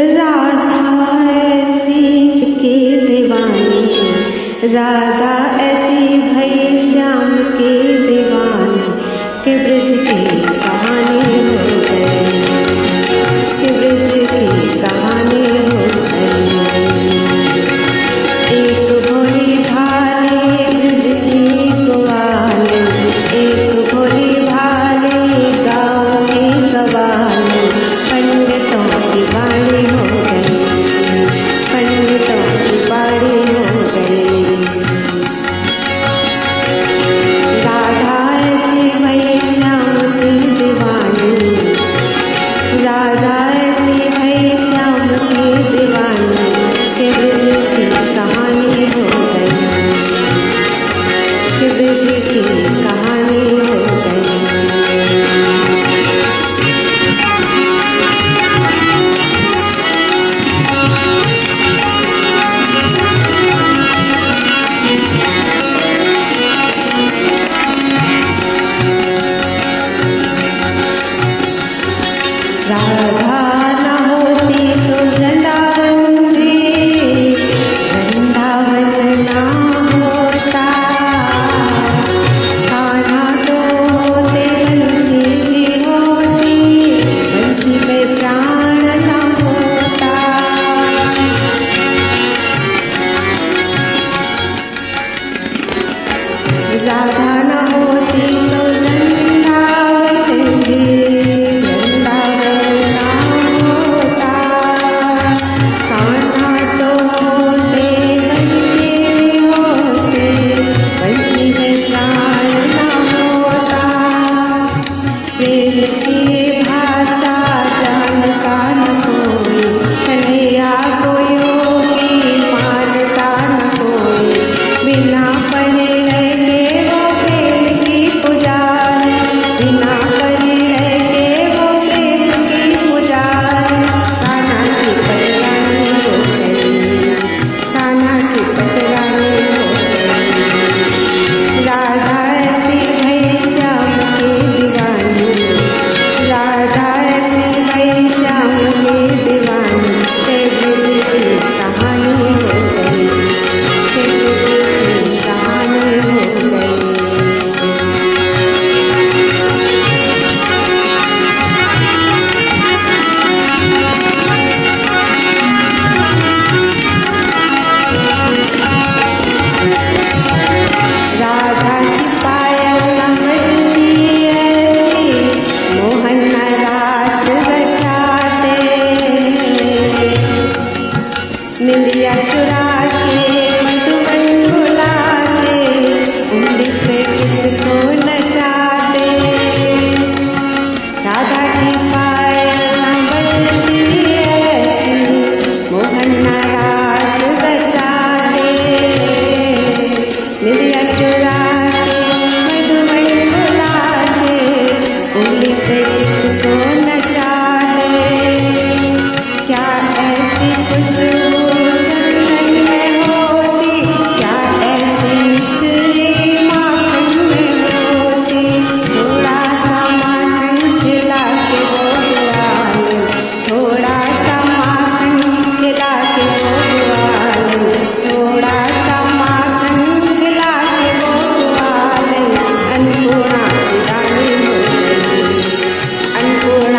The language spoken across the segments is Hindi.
राधा ऐसी के दीवानी, राधा ऐसी भई श्याम के दीवानी, के ब्रज की कहानी हो गई, के ब्रज की कहानी हो गई। एक भोली भाले ब्रज की ग्वाले, एक भोली भाले गाँव में गवाले, पंडितों की बाणी हो गई, पंडितों की बाणी हो गई। राधा ऐसी भई श्याम की दीवानी, राधा ऐसी भई श्याम की दीवानी, के ब्रज की कहानी हो गई, के ब्रज की कहानी हो गई। राधा न होती तो वृंदावन में, वृंदावन ना होता, कान्हा तो होते बंसी भी होती, बंसी में प्राण न होता। राधा न होती तो वृंदावन में, निंदिया चुरा के मधुबन बुला के, उंगली पे किसको नचाते। राधा की पायल बजती ऐसी, मोहन नाराज बजाते। निंदिया चुरा के मधुबन बुला के, उंगली पे किसको नचाते। क्या ऐसी खुशबू अन्नपूर्णा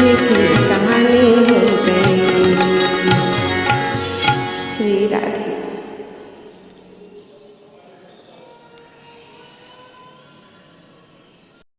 ये किसका